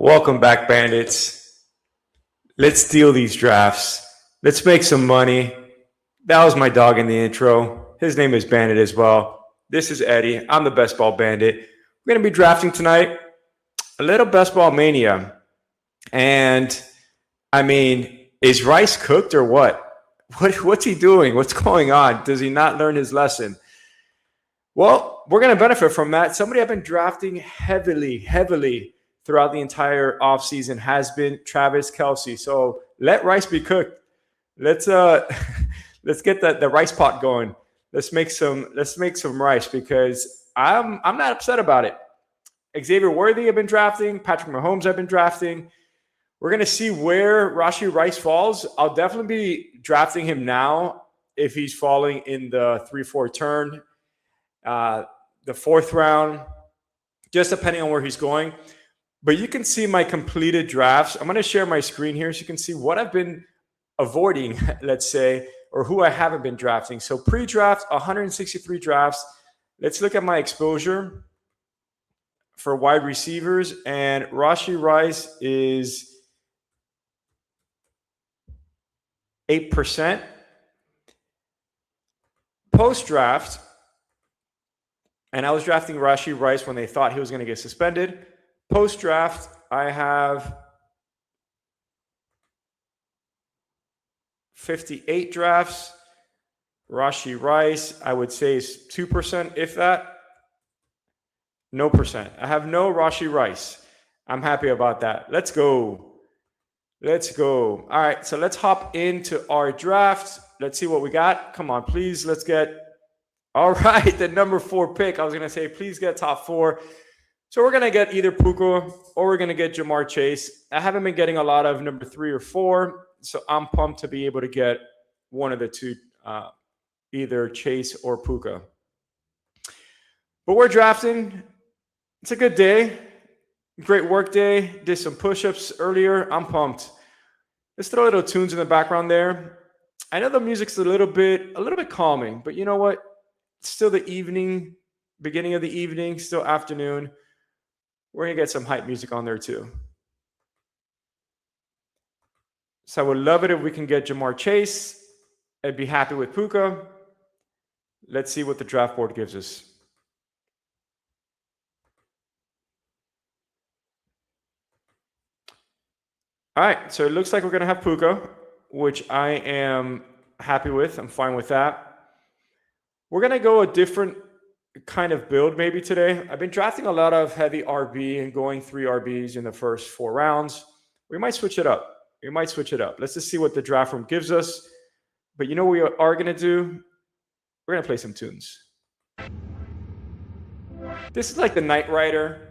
Welcome back, Bandits. Let's steal these drafts. Let's make some money. That was my dog in the intro. His name is Bandit as well. This is Eddie. I'm the Best Ball Bandit. We're going to be drafting tonight a little Best Ball Mania. And, is Rice cooked or what? What's he doing? What's going on? Does he not learn his lesson? Well, we're going to benefit from that. Somebody I've been drafting heavily throughout the entire offseason has been Travis Kelce. So let Rice be cooked. Let's get the rice pot going. Let's make some rice because I'm not upset about it. Xavier Worthy I've been drafting, Patrick Mahomes I've been drafting. We're gonna see where Rashee Rice falls. I'll definitely be drafting him now if he's falling in the 3-4 turn, the fourth round, just depending on where he's going. But you can see my completed drafts. I'm going to share my screen here so you can see what I've been avoiding, let's say, or who I haven't been drafting. So pre-draft, 163 drafts. Let's look at my exposure for wide receivers. And Rashee Rice is 8%. Post-draft, and I was drafting Rashee Rice when they thought he was going to get suspended. Post-draft, I have 58 drafts. Rashee Rice, I would say, is 2%, if that. No percent. I have no Rashee Rice. I'm happy about that. Let's go. All right, so let's hop into our draft. Let's see what we got. Come on, please. Let's get, all right, the number 4 pick. I was going to say, please get top 4. So we're going to get either Puka or we're going to get Ja'Marr Chase. I haven't been getting a lot of number 3 or 4, so I'm pumped to be able to get one of the two, either Chase or Puka. But we're drafting. It's a good day. Great work day. Did some push-ups earlier. I'm pumped. Let's throw little tunes in the background there. I know the music's a little bit calming, but you know what? It's still the evening, beginning of the evening, still afternoon. We're going to get some hype music on there too. So I would love it if we can get Ja'Marr Chase. I'd be happy with Puka. Let's see what the draft board gives us. All right, so it looks like we're going to have Puka, which I am happy with. I'm fine with that. We're going to go a different kind of build maybe today. I've been drafting a lot of heavy RB and going 3 RBs in the first 4 rounds. We might switch it up. Let's just see what the draft room gives us. But you know what we are going to do? We're going to play some tunes. This is like the Knight Rider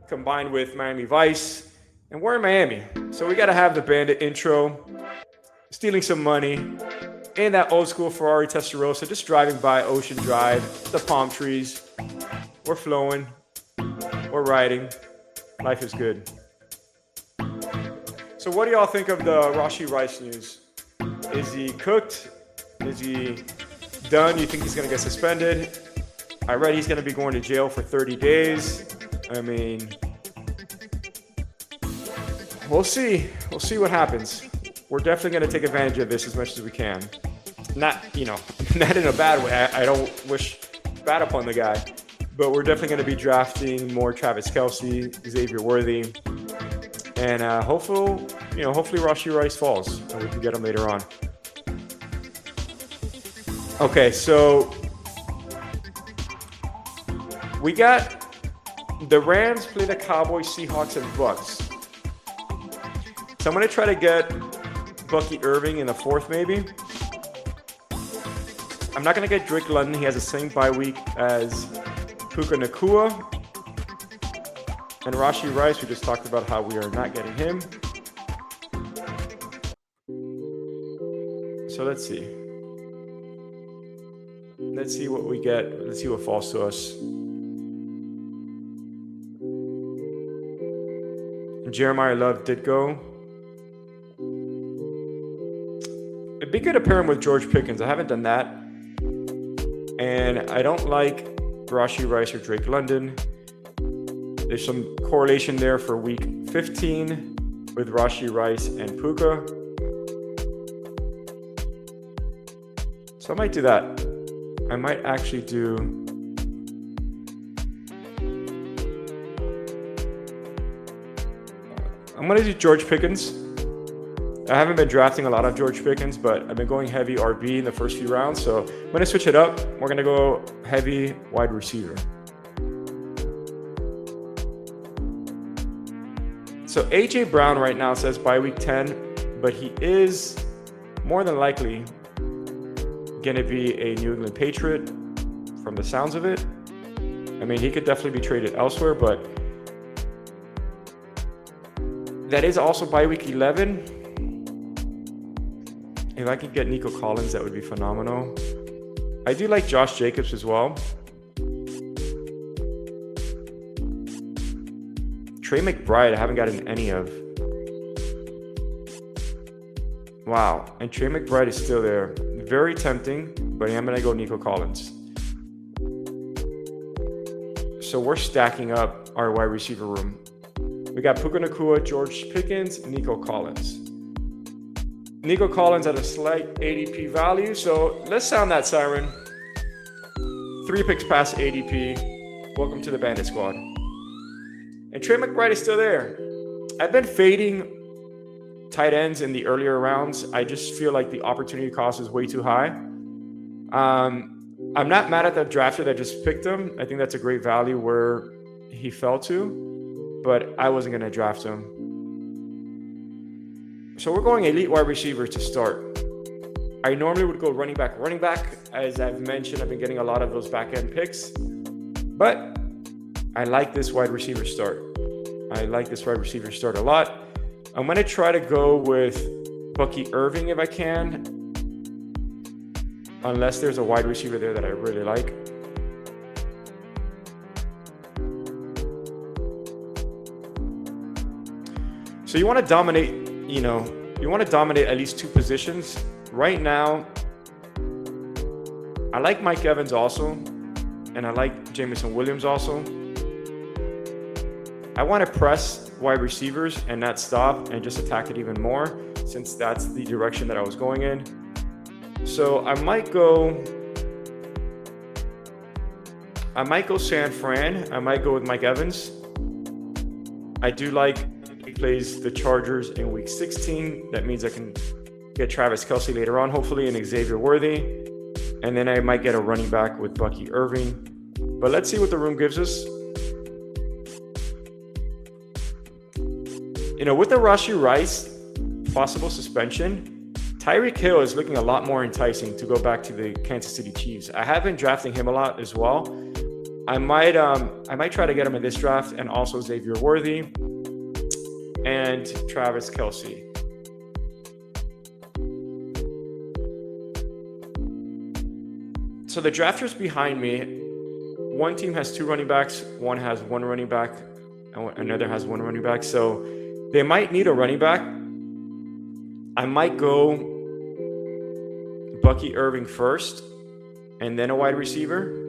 combined with Miami Vice. And we're in Miami. So we got to have the Bandit intro. Stealing some money. In that old school Ferrari Testarossa, just driving by Ocean Drive, the palm trees. We're flowing. We're riding. Life is good. So what do y'all think of the Rashee Rice news? Is he cooked? Is he done? You think he's going to get suspended? I read he's going to be going to jail for 30 days. We'll see. We'll see what happens. We're definitely going to take advantage of this as much as we can. Not in a bad way. I don't wish bad upon the guy. But we're definitely going to be drafting more Travis Kelce, Xavier Worthy. And hopefully Rashee Rice falls and we can get him later on. Okay, so we got the Rams play the Cowboys, Seahawks, and Bucks. So I'm going to try to get Bucky Irving in the 4th maybe. I'm not going to get Drake London. He has the same bye week as Puka Nacua. And Rashee Rice, we just talked about how we are not getting him. So let's see. Let's see what we get. Let's see what falls to us. Jeremiah Love did go. It'd be good to pair him with George Pickens. I haven't done that. And I don't like Rashee Rice or Drake London. There's some correlation there for week 15 with Rashee Rice and Puka. So I might do that. I might actually do I'm going to do George Pickens. I haven't been drafting a lot of George Pickens, but I've been going heavy RB in the first few rounds. So I'm going to switch it up. We're going to go heavy wide receiver. So AJ Brown right now says by week 10, but he is more than likely going to be a New England Patriot from the sounds of it. I mean, he could definitely be traded elsewhere, but that is also by week 11. If I could get Nico Collins, that would be phenomenal. I do like Josh Jacobs as well. Trey McBride, I haven't gotten any of. Wow, and Trey McBride is still there. Very tempting, but I am going to go Nico Collins. So we're stacking up our wide receiver room. We got Puka Nacua, George Pickens, Nico Collins. Nico Collins at a slight ADP value, so let's sound that siren. 3 picks past ADP. Welcome to the Bandit Squad. And Trey McBride is still there. I've been fading tight ends in the earlier rounds. I just feel like the opportunity cost is way too high. I'm not mad at the drafter that just picked him. I think that's a great value where he fell to, but I wasn't going to draft him. So we're going elite wide receiver to start. I normally would go running back. As I've mentioned, I've been getting a lot of those back end picks, but I like this wide receiver start. I like this wide receiver start a lot. I'm going to try to go with Bucky Irving if I can, unless there's a wide receiver there that I really like. So you want to dominate, you want to dominate at least 2 positions. Right now, I like Mike Evans also, and I like Jameson Williams also. I want to press wide receivers and not stop and just attack it even more, since that's the direction that I was going in. So I might go San Fran. I might go with Mike Evans. I do like he plays the Chargers in week 16. That means I can get Travis Kelce later on, hopefully, and Xavier Worthy. And then I might get a running back with Bucky Irving. But let's see what the room gives us. With the Rashee Rice possible suspension, Tyreek Hill is looking a lot more enticing to go back to the Kansas City Chiefs. I have been drafting him a lot as well. I might try to get him in this draft, and also Xavier Worthy and Travis Kelce. So the drafters behind me, one team has 2 running backs, one has 1 running back, and another has 1 running back. So they might need a running back. I might go Bucky Irving first, and then a wide receiver.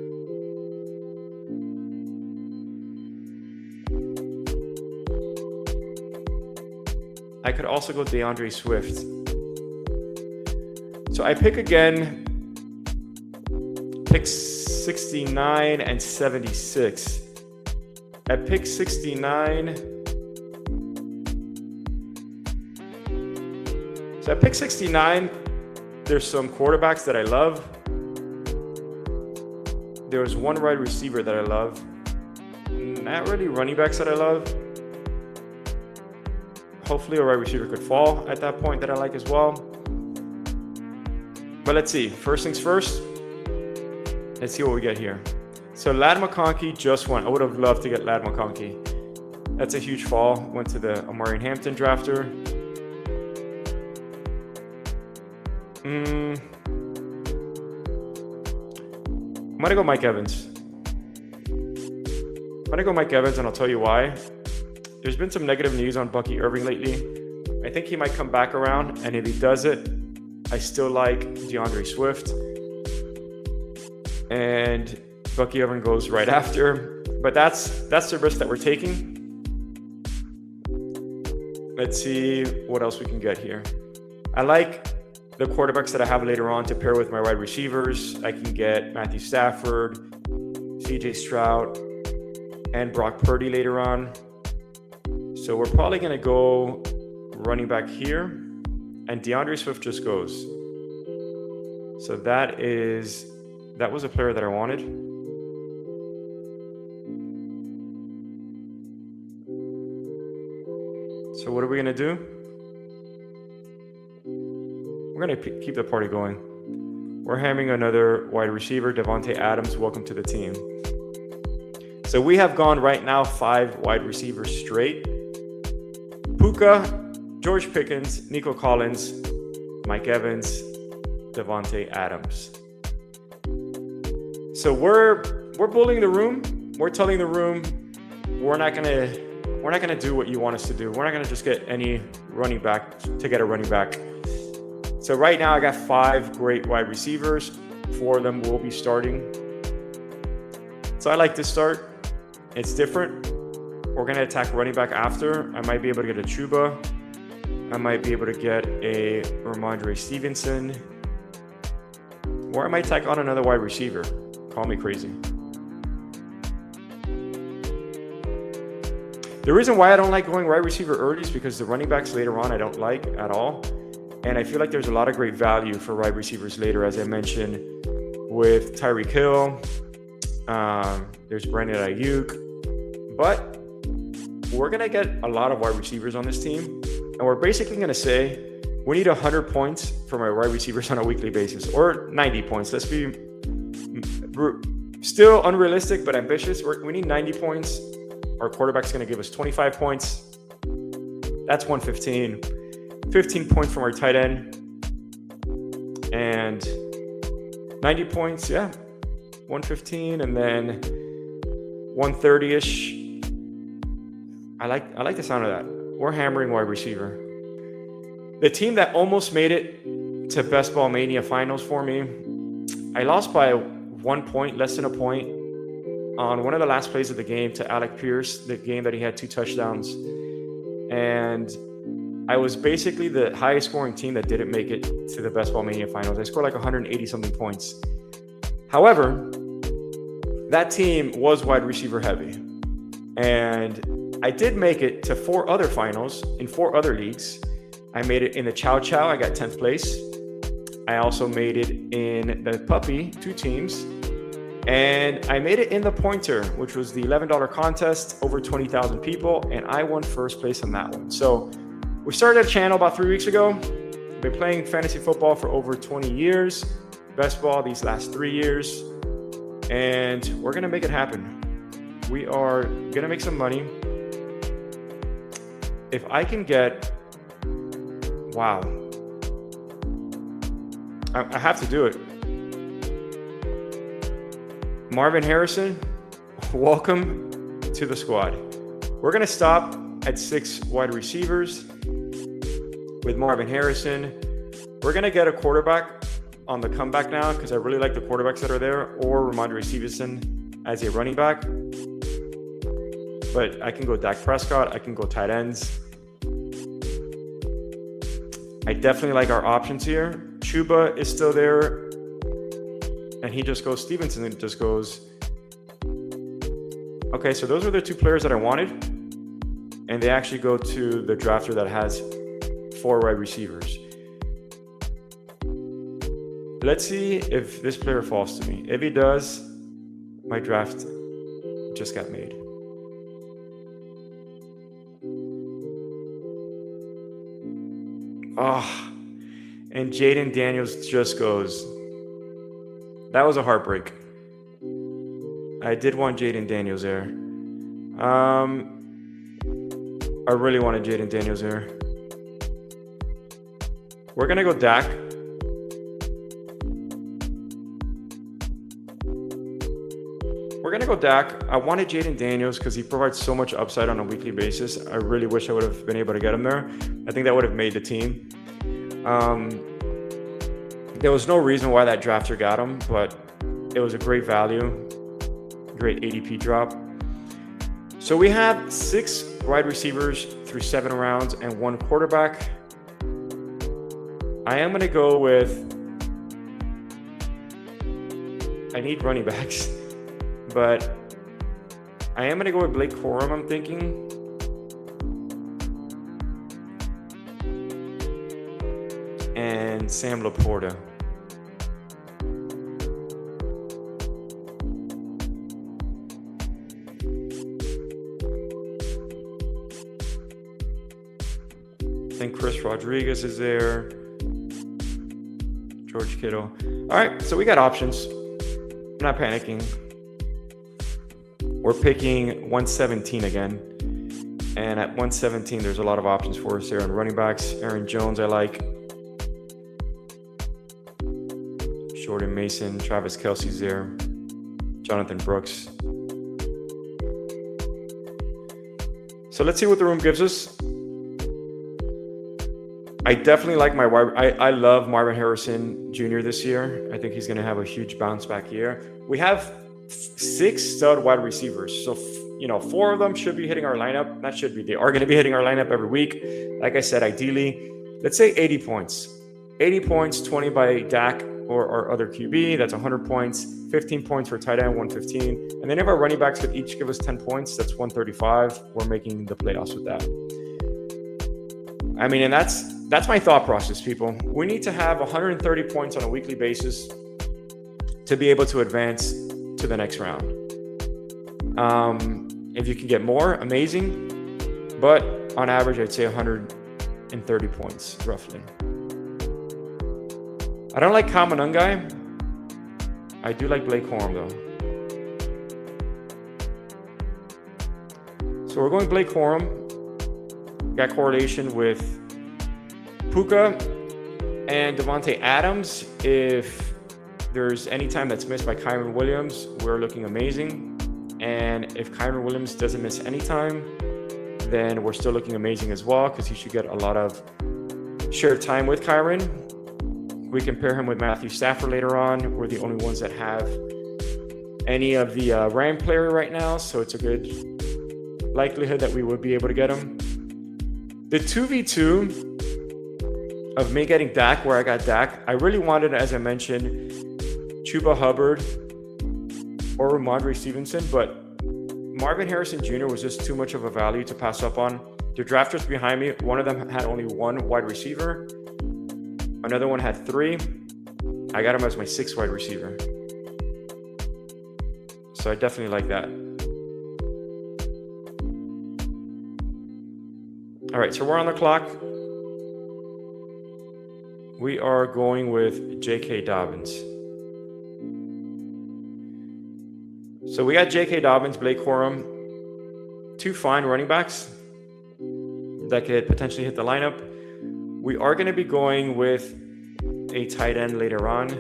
I could also go DeAndre Swift. So I pick again, picks 69 and 76. At pick 69, so at pick 69, there's some quarterbacks that I love. There's 1 wide receiver that I love. Not really running backs that I love. Hopefully a wide receiver could fall at that point that I like as well. But let's see. First things first. Let's see what we get here. So Ladd McConkey just went. I would have loved to get Ladd McConkey. That's a huge fall. Went to the Omarion Hampton drafter. I'm going to go Mike Evans. And I'll tell you why. There's been some negative news on Bucky Irving lately. I think he might come back around, and if he does it, I still like DeAndre Swift. And Bucky Irving goes right after. But that's the risk that we're taking. Let's see what else we can get here. I like the quarterbacks that I have later on to pair with my wide receivers. I can get Matthew Stafford, CJ Stroud, and Brock Purdy later on. So we're probably going to go running back here, and DeAndre Swift just goes. So that was a player that I wanted. So what are we going to do? We're going to keep the party going. We're having another wide receiver, Davante Adams. Welcome to the team. So we have gone right now 5 wide receivers straight. Puka, George Pickens, Nico Collins, Mike Evans, Davante Adams. So we're bullying the room. We're telling the room we're not gonna do what you want us to do. We're not gonna just get any running back to get a running back. So right now I got 5 great wide receivers. 4 of them will be starting. So I like this start. It's different. We're gonna attack running back after. I might be able to get a Chuba. I might be able to get a Ramondre Stevenson. Or I might tack on another wide receiver. Call me crazy. The reason why I don't like going wide receiver early is because the running backs later on I don't like at all. And I feel like there's a lot of great value for wide receivers later, as I mentioned, with Tyreek Hill. There's Brandon Ayuk. But we're going to get a lot of wide receivers on this team. And we're basically going to say we need 100 points from our wide receivers on a weekly basis, or 90 points. Let's be still unrealistic, but ambitious. We need 90 points. Our quarterback's going to give us 25 points. That's 115. 15 points from our tight end. And 90 points, yeah. 115 and then 130-ish. I like the sound of that. We're hammering wide receiver. The team that almost made it to Best Ball Mania finals for me, I lost by 1 point, less than a point, on one of the last plays of the game to Alec Pierce, the game that he had 2 touchdowns. And I was basically the highest scoring team that didn't make it to the Best Ball Mania finals. I scored like 180 something points. However, that team was wide receiver heavy. And I did make it to 4 other finals in 4 other leagues. I made it in the Chow Chow. I got 10th place. I also made it in the Puppy, 2 teams. And I made it in the Pointer, which was the $11 contest, over 20,000 people. And I won first place on that one. So we started a channel about 3 weeks ago. Been playing fantasy football for over 20 years. Best ball these last 3 years. And we're going to make it happen. We are going to make some money. If I can get, wow, I have to do it. Marvin Harrison, welcome to the squad. We're going to stop at 6 wide receivers with Marvin Harrison. We're going to get a quarterback on the comeback now because I really like the quarterbacks that are there, or Ramondre Stevenson as a running back. But I can go Dak Prescott. I can go tight ends. I definitely like our options here. Chuba is still there. And he just goes. Stevenson just goes. Okay, so those are the 2 players that I wanted. And they actually go to the drafter that has 4 wide receivers. Let's see if this player falls to me. If he does, my draft just got made. Oh, and Jaden Daniels just goes. That was a heartbreak. I did want Jaden Daniels there. I really wanted Jaden Daniels there. We're going to go Dak. We're going to go Dak. I wanted Jaden Daniels because he provides so much upside on a weekly basis. I really wish I would have been able to get him there. I think that would have made the team. There was no reason why that drafter got him, but it was a great value, great ADP drop. So we have 6 wide receivers through 7 rounds and 1 quarterback. I am going to go with, I need running backs, but I am going to go with Blake Corum, I'm thinking. And Sam Laporta. I think Chris Rodriguez is there. George Kittle. All right, so we got options. I'm not panicking. We're picking 117 again. And at 117, there's a lot of options for us there on running backs. Aaron Jones, I like. Jordan Mason, Travis Kelce's there. Jonathan Brooks. So let's see what the room gives us. I definitely like I love Marvin Harrison Jr. this year. I think he's going to have a huge bounce back year. We have 6 stud wide receivers. So, 4 of them should be hitting our lineup. Not should be. They are going to be hitting our lineup every week. Like I said, ideally, let's say 80 points. 80 points, 20 by Dak or our other QB. That's 100 points. 15 points for tight end, 115. And then if our running backs could each give us 10 points, that's 135. We're making the playoffs with that. I mean, and that's my thought process, people. We need to have 130 points on a weekly basis to be able to advance to the next round. If you can get more, amazing. But on average, I'd say 130 points, roughly. I don't like Kyle Monangai. I do like Blake Corum, though. So we're going Blake Corum. Got correlation with Puka and Devontae Adams. If there's any time that's missed by Kyren Williams, we're looking amazing. And if Kyren Williams doesn't miss any time, then we're still looking amazing as well, because he should get a lot of shared time with Kyren. We can pair him with Matthew Stafford later on. We're the only ones that have any of the Ram player right now, so it's a good likelihood that we would be able to get him. The 2v2 of me getting Dak where I got Dak, I really wanted, as I mentioned, Chuba Hubbard or Ramondre Stevenson, but Marvin Harrison Jr. was just too much of a value to pass up on. The drafters behind me, one of them had only 1 wide receiver. Another one had 3. I got him as my 6th wide receiver. So I definitely like that. All right, so we're on the clock. We are going with J.K. Dobbins. So we got J.K. Dobbins, Blake Corum, 2 fine running backs that could potentially hit the lineup. We are going to be going with a tight end later on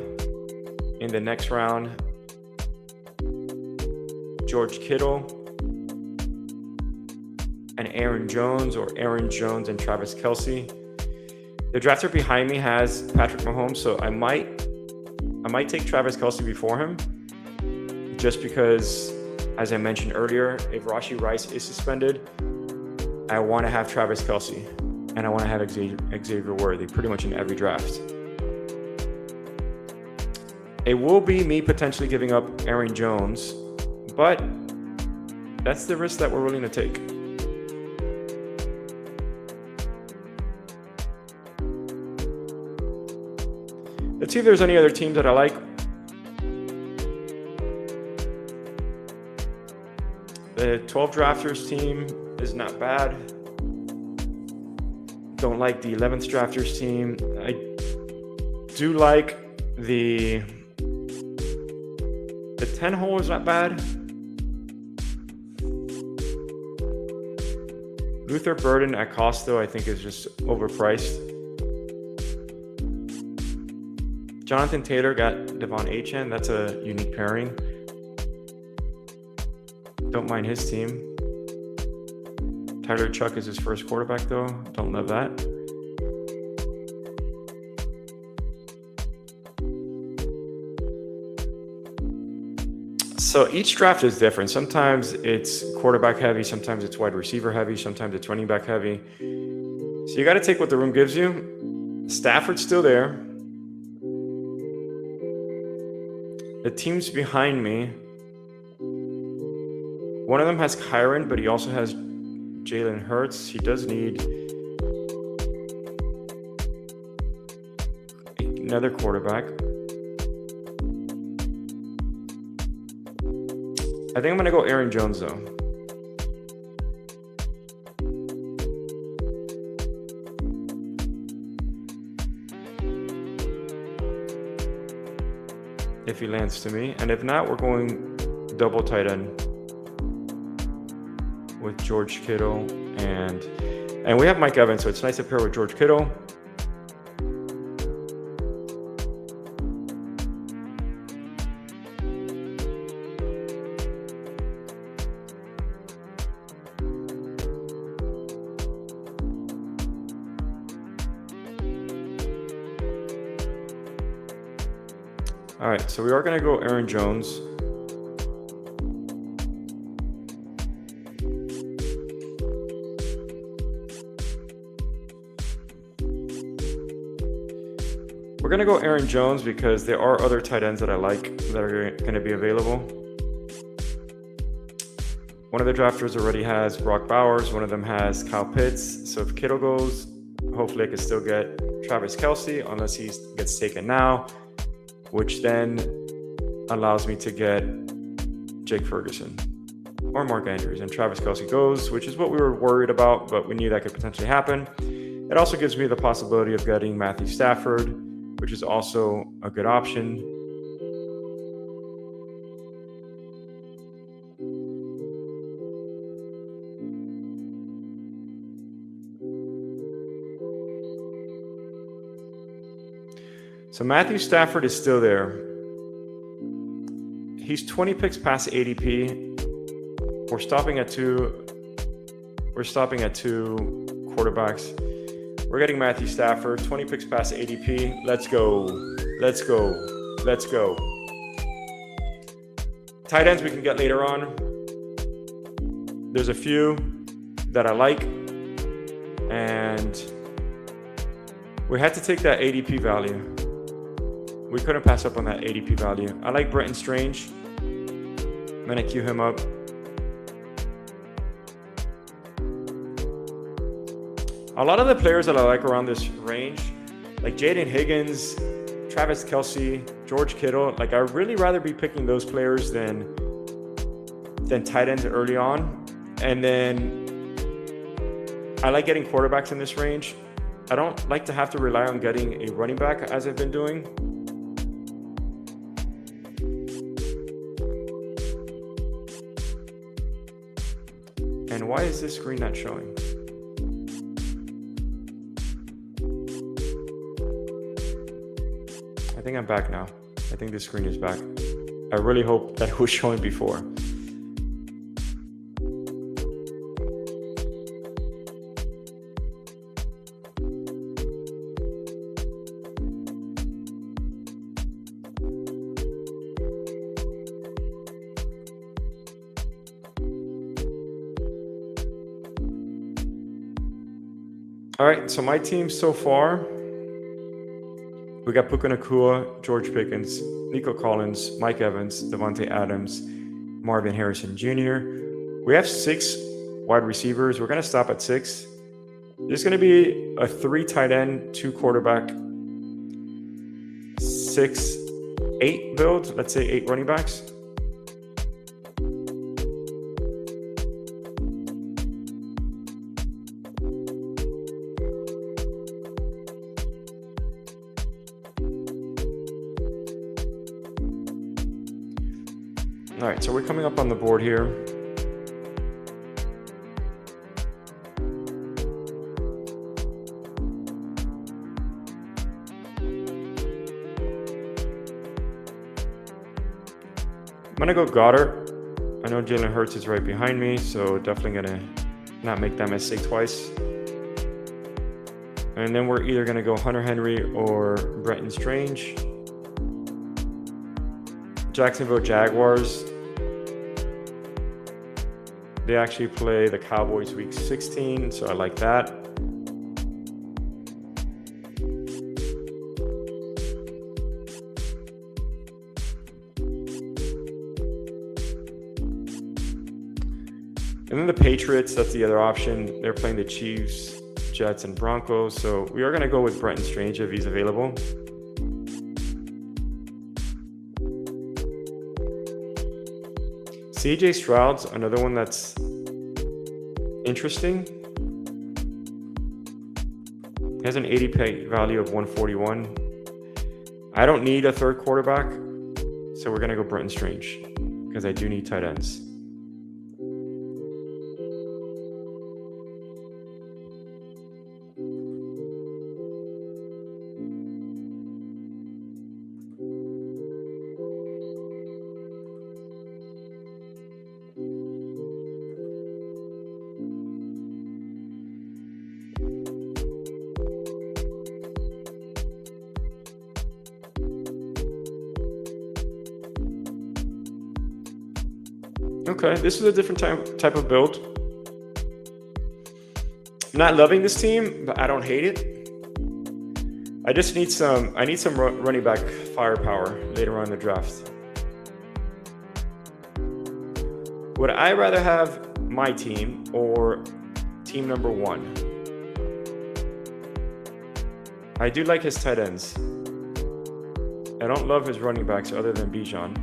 in the next round. George Kittle and Aaron Jones, or Aaron Jones and Travis Kelce. The drafter behind me has Patrick Mahomes, so I might take Travis Kelce before him, just because, as I mentioned earlier, if Rashee Rice is suspended, I want to have Travis Kelce, and I want to have Xavier Worthy pretty much in every draft. It will be me potentially giving up Aaron Jones, but that's the risk that we're willing to take. Let's see if there's any other teams that I like. The 12 drafters team is not bad. Don't like the 11th drafters team. I do like the 10 hole is not bad. Luther Burden at Costo, I think, is just overpriced. Jonathan Taylor got Devon Achane. That's a unique pairing. Don't mind his team. Tyler Chuck is his first quarterback, though. Don't love that. So each draft is different. Sometimes it's quarterback heavy, sometimes it's wide receiver heavy, sometimes it's running back heavy. So you got to take what the room gives you. Stafford's still there. The teams behind me, one of them has Kyren, but he also has Jalen Hurts. He does need another quarterback. I think I'm going to go Aaron Jones, though. If he lands to me. And if not, we're going double tight end with George Kittle. And we have Mike Evans, so it's nice to pair with George Kittle. All right, so we are going to go Aaron Jones. We're going to go Aaron Jones because there are other tight ends that I like that are going to be available. One of the drafters already has Brock Bowers. One of them has Kyle Pitts. So if Kittle goes, hopefully I can still get Travis Kelce unless he gets taken now, which then allows me to get Jake Ferguson or Mark Andrews. And Travis Kelce goes, which is what we were worried about, but we knew that could potentially happen. It also gives me the possibility of getting Matthew Stafford, which is also a good option. So Matthew Stafford is still there. He's 20 picks past ADP. We're stopping at two quarterbacks. We're getting Matthew Stafford, 20 picks past ADP. Let's go. Let's go. Let's go. Tight ends we can get later on. There's a few that I like. And we had to take that ADP value. We couldn't pass up on that ADP value. I like Brenton Strange. I'm going to queue him up. A lot of the players that I like around this range, like Jaden Higgins, Travis Kelce, George Kittle, like I'd really rather be picking those players than tight ends early on. And then I like getting quarterbacks in this range. I don't like to have to rely on getting a running back as I've been doing. And why is this screen not showing? I think I'm back now. I think this screen is back. I really hope that it was showing before. All right, so my team so far, we got Puka Nacua, George Pickens, Nico Collins, Mike Evans, Devontae Adams, Marvin Harrison Jr. We have 6 wide receivers. We're going to stop at 6. There's going to be a 3 tight end, 2 quarterback, 6, 8 build. Let's say 8 running backs. All right, so we're coming up on the board here. I'm gonna go Goddard. I know Jalen Hurts is right behind me, so definitely gonna not make that mistake twice. And then we're either gonna go Hunter Henry or Brenton Strange. Jacksonville Jaguars. They actually play the Cowboys week 16, so I like that. And then the Patriots, that's the other option. They're playing the Chiefs, Jets, and Broncos. So we are going to go with Brenton Strange if he's available. CJ Stroud's another one that's interesting. He has an ADP value of 141. I don't need a third quarterback, so we're going to go Brenton Strange because I do need tight ends. Okay, this is a different type of build. I'm not loving this team, but I don't hate it. I just need some running back firepower later on in the draft. Would I rather have my team or team number one? I do like his tight ends. I don't love his running backs other than Bijan.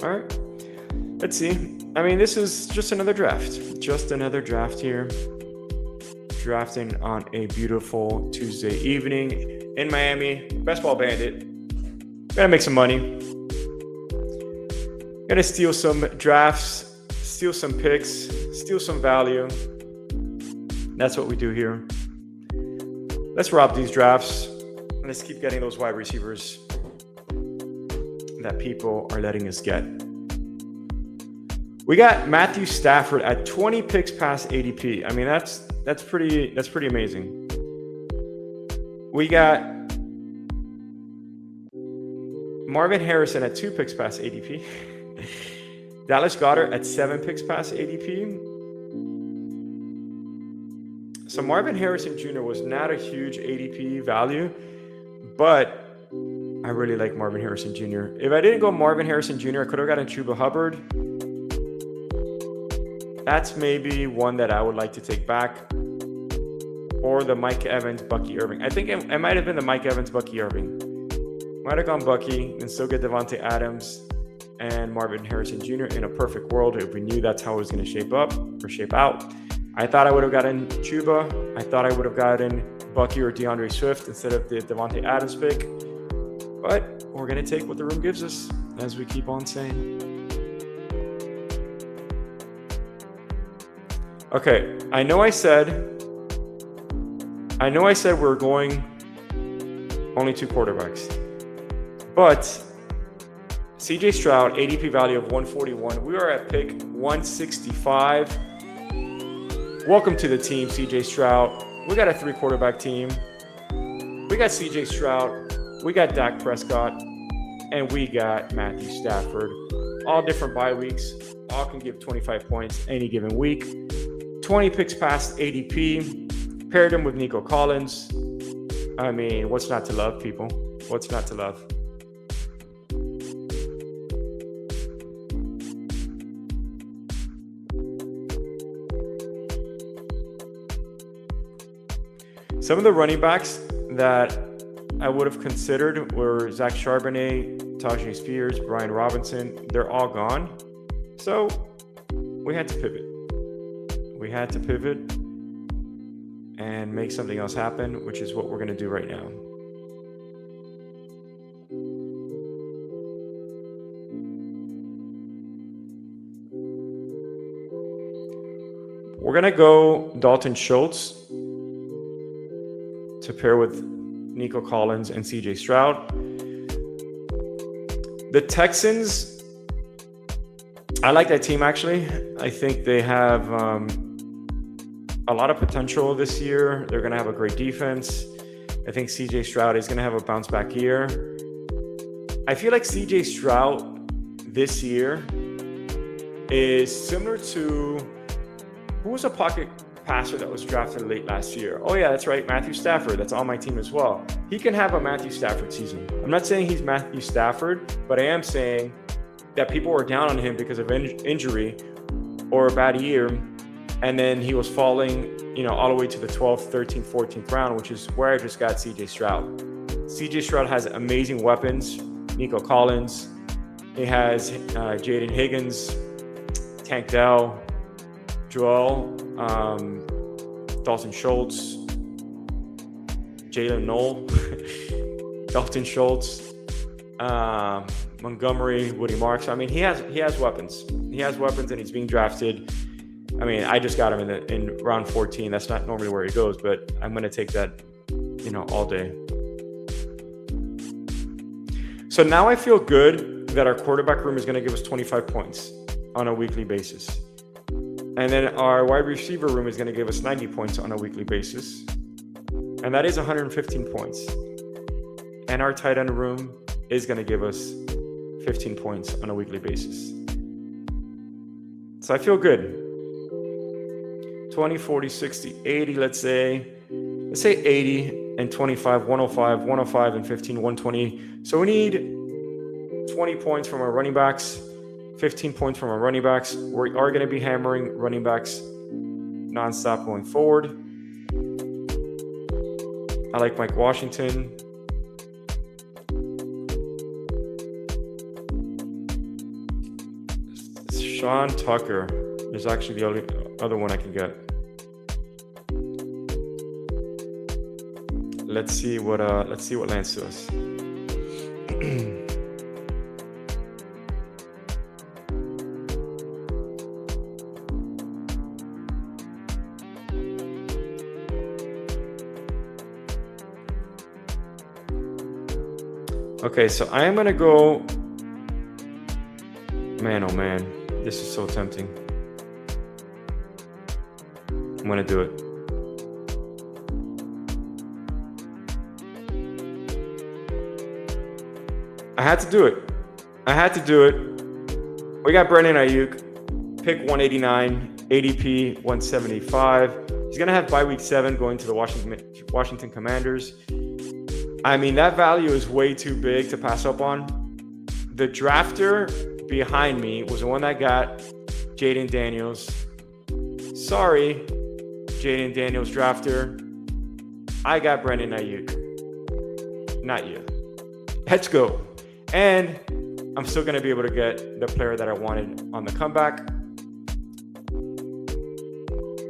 All right, let's see. I mean, this is just another draft. Just another draft here. Drafting on a beautiful Tuesday evening in Miami. Best Ball Bandit. Gonna make some money. Gonna steal some drafts, steal some picks, steal some value. That's what we do here. Let's rob these drafts. Let's keep getting those wide receivers that people are letting us get. We got Matthew Stafford at 20 picks past ADP. I mean, that's pretty amazing. We got Marvin Harrison at 2 picks past ADP. Dallas Goedert at 7 picks past ADP. So Marvin Harrison Jr. was not a huge ADP value, but I really like Marvin Harrison Jr. If I didn't go Marvin Harrison Jr., I could have gotten Chuba Hubbard. That's maybe one that I would like to take back. Or the Mike Evans, Bucky Irving. I think it might have been the Mike Evans, Bucky Irving. Might have gone Bucky and still get Devontae Adams and Marvin Harrison Jr. in a perfect world if we knew that's how it was going to shape up or shape out. I thought I would have gotten Chuba. I thought I would have gotten Bucky or DeAndre Swift instead of the Devontae Adams pick. But we're going to take what the room gives us, as we keep on saying. Okay, I know I said we're going only 2 quarterbacks. But CJ Stroud, ADP value of 141. We are at pick 165. Welcome to the team, CJ Stroud. We got a 3 quarterback team. We got CJ Stroud. We got Dak Prescott, and we got Matthew Stafford. All different bye weeks. All can give 25 points any given week. 20 picks past ADP. Paired him with Nico Collins. I mean, what's not to love, people? What's not to love? Some of the running backs that I would have considered were Zach Charbonnet, Tajay Spears, Brian Robinson. They're all gone. So we had to pivot. We had to pivot and make something else happen, which is what we're going to do right now. We're going to go Dalton Schultz to pair with Nico Collins and CJ Stroud. The Texans, I like that team, actually. I think they have a lot of potential this year. They're going to have a great defense. I think CJ Stroud is going to have a bounce back year. I feel like CJ Stroud this year is similar to, who was a pocket passer that was drafted late last year? Oh yeah, that's right, Matthew Stafford. That's on my team as well. He can have a Matthew Stafford season. I'm not saying he's Matthew Stafford, but I am saying that people were down on him because of injury or a bad year, and then he was falling, all the way to the 12th, 13th, 14th round, which is where I just got CJ Stroud. CJ Stroud has amazing weapons. Nico Collins. He has Jaden Higgins, Tank Dell, Joel, Dalton Schultz, Jalen Knoll, Dalton Schultz, Montgomery, Woody Marks. I mean, he has weapons. He has weapons, and he's being drafted. I mean, I just got him in round 14. That's not normally where he goes, but I'm going to take that, all day. So now I feel good that our quarterback room is going to give us 25 points on a weekly basis. And then our wide receiver room is going to give us 90 points on a weekly basis. And that is 115 points. And our tight end room is going to give us 15 points on a weekly basis. So I feel good. 20, 40, 60, 80, let's say 80 and 25, 105, 105 and 15, 120. So we need 20 points from our running backs, 15 points from our running backs. We are going to be hammering running backs nonstop going forward. I like Mike Washington. Sean Tucker is actually the only other one I can get. Let's see what lands to us. Okay, so I am gonna go. Man, oh man, this is so tempting. I'm gonna do it. I had to do it. We got Brandon Ayuk, pick 189, ADP 175. He's going to have bye week 7 going to the Washington Commanders. I mean, that value is way too big to pass up on. The drafter behind me was the one that got Jaden Daniels. Sorry, Jaden Daniels drafter. I got Brandon Ayuk. Not you. Let's go. And I'm still going to be able to get the player that I wanted on the comeback,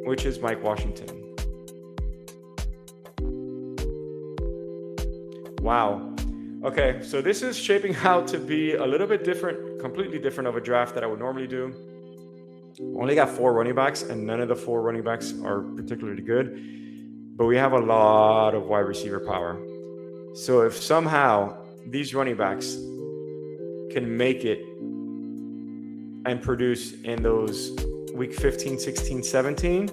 which is Mike Washington. Wow. Okay, so this is shaping out to be a little bit different, completely different of a draft that I would normally do. We only got 4 running backs, and none of the 4 running backs are particularly good, but we have a lot of wide receiver power. So if somehow these running backs can make it and produce in those week 15, 16, 17,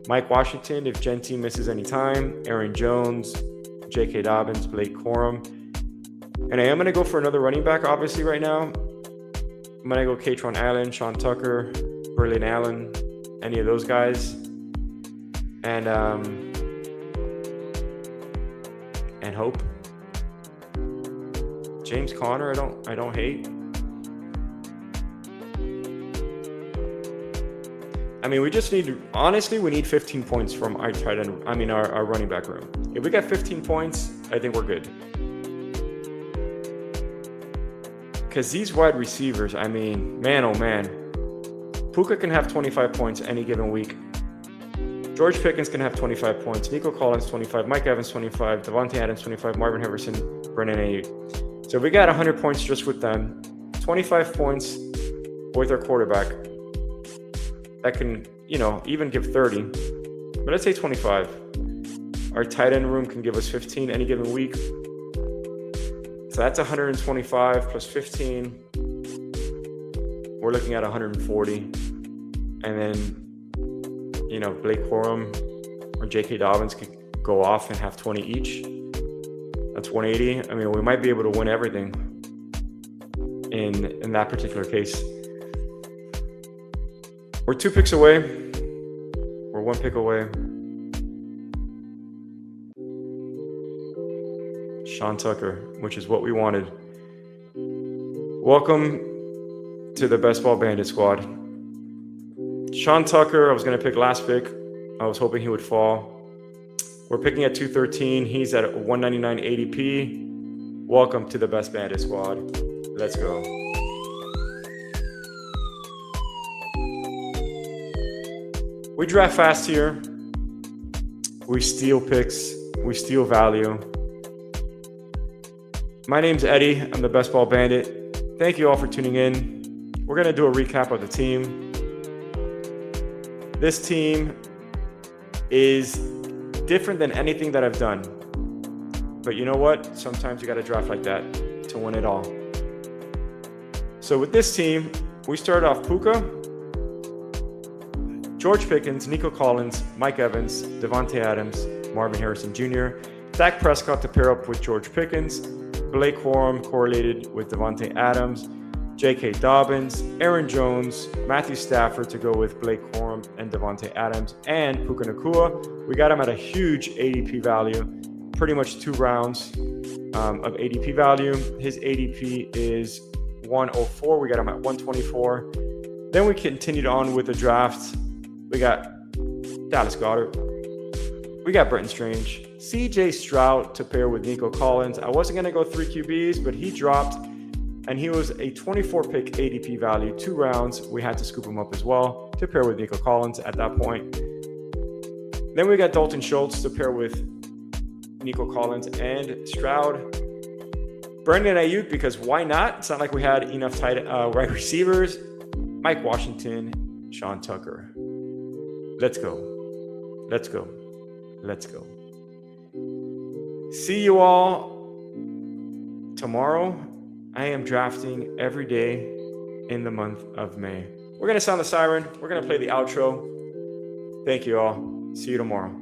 Mike Washington, if Genty misses any time, Aaron Jones, J.K. Dobbins, Blake Corum. And I am going to go for another running back, obviously, right now. I'm going to go Katron Allen, Sean Tucker, Berlin Allen, any of those guys. And hope. James Conner, I don't hate. I mean, we just need, honestly, we need 15 points from our tight end, our running back room. If we get 15 points, I think we're good. Because these wide receivers, I mean, man, oh man. Puka can have 25 points any given week. George Pickens can have 25 points. Nico Collins, 25. Mike Evans, 25. Devontae Adams, 25. Marvin Harrison, Brennan Ayuk. So we got 100 points just with them. 25 points with our quarterback. That can, even give 30. But let's say 25. Our tight end room can give us 15 any given week. So that's 125 plus 15. we're looking at 140. And then, Blake Corum or J.K. Dobbins could go off and have 20 each. That's 180. I mean, we might be able to win everything in that particular case. We're 2 picks away. We're 1 pick away. Sean Tucker, which is what we wanted. Welcome to the Best Ball Bandit squad. Sean Tucker, I was going to pick last pick. I was hoping he would fall. We're picking at 213. He's at 199 ADP. Welcome to the Best Bandit squad. Let's go. We draft fast here. We steal picks. We steal value. My name's Eddie. I'm the Best Ball Bandit. Thank you all for tuning in. We're going to do a recap of the team. This team is different than anything that I've done. But you know what? Sometimes you got to draft like that to win it all. So with this team, we started off Puka, George Pickens, Nico Collins, Mike Evans, Davante Adams, Marvin Harrison Jr., Dak Prescott to pair up with George Pickens, Blake Corum correlated with Davante Adams, J.K. Dobbins, Aaron Jones, Matthew Stafford to go with Blake Corum and Davante Adams, and Puka Nacua. We got him at a huge ADP value, pretty much 2 rounds of ADP value. His ADP is 104. We got him at 124. Then we continued on with the draft. We got Dallas Goedert. We got Brenton Strange. CJ Stroud to pair with Nico Collins. I wasn't going to go 3 QBs, but he dropped, and he was a 24-pick ADP value, 2 rounds. We had to scoop him up as well to pair with Nico Collins at that point. Then we got Dalton Schultz to pair with Nico Collins and Stroud. Brandon Ayuk, because why not? It's not like we had enough wide receivers. Mike Washington, Sean Tucker. Let's go. Let's go. Let's go. See you all tomorrow. I am drafting every day in the month of May. We're going to sound the siren. We're going to play the outro. Thank you all. See you tomorrow.